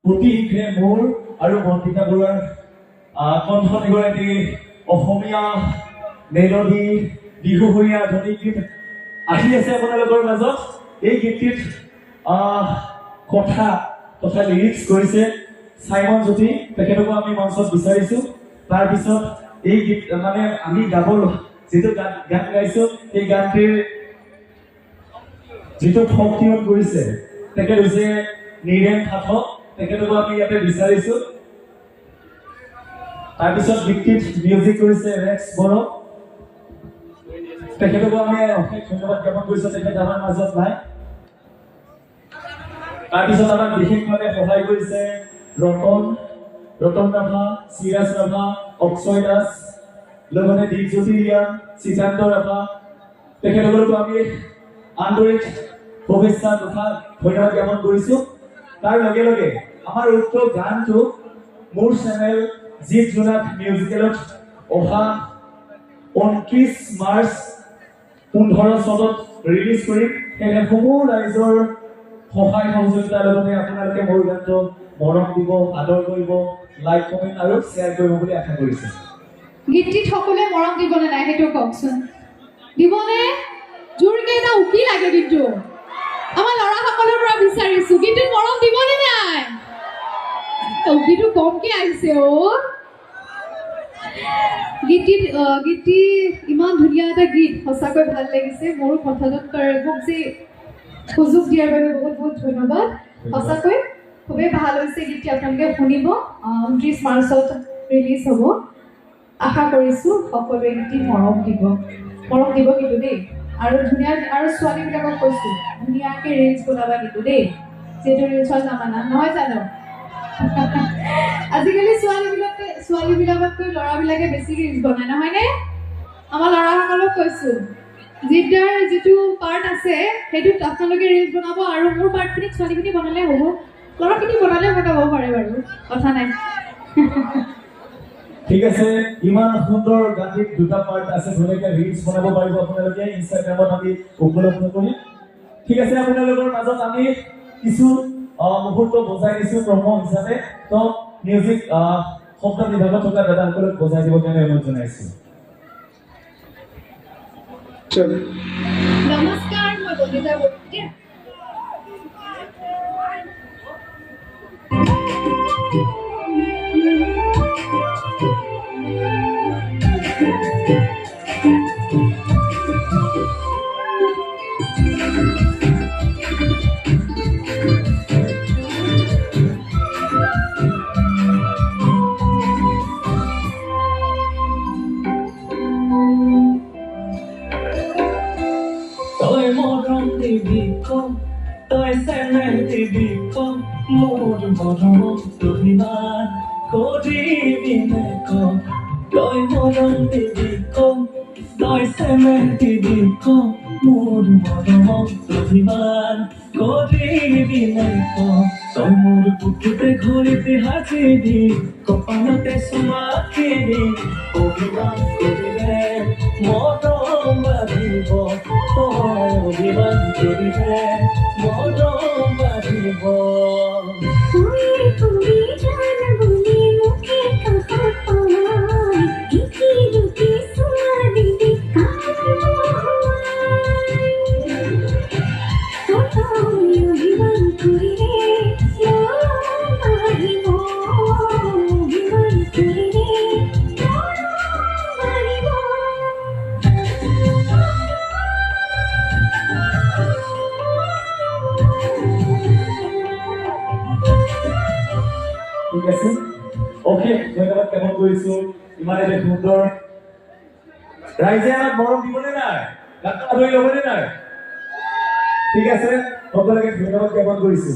প্ৰতি শিক্ষে মোৰ আৰু মন্ত্ৰিকা বৰুৱাৰ কণ্ঠত এগৰাকী অসমীয়া মেলোডি বিহুসৰীয়া আধুনিক গীত আহি আছে আপোনালোকৰ মাজত। এই গীতটিত কথা তথা লিৰিক্স কৰিছে চাইমন জ্যোতি, তেখেতকো আমি মঞ্চত বিচাৰিছো। তাৰপিছত এই গীত মানে আমি গাব যিটো গান গাইছো সেই গানটিৰ যিটো ফকটিউন কৰিছে তেখেত হৈছে নীৰেণ ঠাঠক, তেখেতকো আমি ইয়াতে বিচাৰিছো। তাৰপিছত গীতটিত মিউজিক কৰিছে ৰেক্স বড়ো, তেখেতকো আমি অশেষ ধন্যবাদ জ্ঞাপন কৰিছো, তেখেত আমাৰ মাজত নাই। তাৰপিছত আমাক বিশেষভাৱে সহায় কৰিছে ৰতন ৰাভা, চিৰাজ ৰাভা, অক্ষয় দাস, লগতে দীপজ্যোতি ৰিয়ান, সিদ্ধান্ত ৰাভা, তেখেতসকলকো আমি আন্তৰিক শুভেচ্ছা তথা ধন্যবাদ জ্ঞাপন কৰিছো। তাৰ লগে লগে আমাৰ উক্ত গানটো মোৰ চেনেল জিত জোনাথ মিউজিকেলত অহা 29 মাৰ্চ 15 চনত ৰিলিজ কৰিম। সেয়েহে সমূহ ৰাইজৰ সহায় সহযোগিতাৰ লগতে আপোনালোকে মোৰ গানটো মৰম দিব, আদৰ কৰিব, লাইক কমেণ্ট আৰু শ্বেয়াৰ কৰিব বুলি আশা কৰিছো। গীতটিত সকলোৱে মৰম দিবনে নাই সেইটো কওকচোন, দিবনে? জোৰকে এটা উকি লাগে কিন্তু আমাৰ ল'ৰাসকলৰ পৰা বিচাৰিছো, গীতটোত মৰম দিবনে নাই? উকিটো কমকে আহিছে গীতটি ইমান ধুনীয়া এটা গীত, সঁচাকৈ ভাল লাগিছে। মোৰ কথাটোত মোক যে সুযোগ দিয়াৰ বাবে বহুত বহুত ধন্যবাদ। সঁচাকৈ খুবেই ভাল হৈছে গীতটি, আপোনালোকে শুনিব। 29 মাৰ্চত ৰিলিজ হ'ব। আশা কৰিছো সকলোৱে গীতটি মৰম দিব কিন্তু দেই। আৰু ধুনীয়া আৰু ছোৱালীবিলাকক কৈছো ধুনীয়াকে ৰিলচ বনাবা কিন্তু দেই, যিহেতু ৰিলচৰ জামানা নহয় জানো। আজিকালি ছোৱালীবিলাকতকৈ ল'ৰাবিলাকে বেছি ৰিলচ বনায় নহয়নে? আমাৰ ল'ৰাসকলক কৈছো জিদাৰ যিটো পাৰ্ট আছে সেইটোত আপোনালোকে ৰিলচ বনাব, আৰু মোৰ পাৰ্টখিনিত ছোৱালীখিনি বনালে হ'ব, ল'ৰাখিনি বনাব পাৰে বাৰু, কথা নাই। ঠিক আছে, ইমান সুন্দৰ গানটিত দুটা পাৰ্ট আছে, ধুনীয়াকৈ ৰিলচ বনাব পাৰিব আপোনালোকে, ইনষ্টাগ্ৰামত আমি উপলব্ধ কৰিম। ঠিক আছে, আপোনালোকৰ মাজত আমি কিছু মুহূৰ্ত বজাই দিছো প্ৰমো হিচাপে। তো মিউজিক শব্দ বিভাগত থকা দাদাসকলক বজাই দিব কাৰণে অনুৰোধ জনাইছো। নমস্কাৰ, মই বন্দিতা বৰুৱা। তই মৰম দিবি কম, তই চেনেল দিবি কম, মোৰ মৰম তহিমান কৰিবি নে কম। তই মৰম দিবি কম, তই চেনেল দিবি কম, মোৰ মৰম তহিমান কৰিবি নে কম। তই মোৰ বুকুতে ঘড়ীতে সাজিবি, কপালতে চুমাখিবি, অভিমান কৰিলে মৰম বাঢ়িব, তই অভিমান কৰিলে মৰম বাঢ়িব। ঠিক আছে, অকে, ধন্যবাদ জ্ঞাপন কৰিছো। ইমান এটা সুন্দৰ ৰাইজে আমাক মৰম দিবনে নাই, গানটো আদৰি ল'বনে নাই? ঠিক আছে, সকলোকে ধন্যবাদ জ্ঞাপন কৰিছো।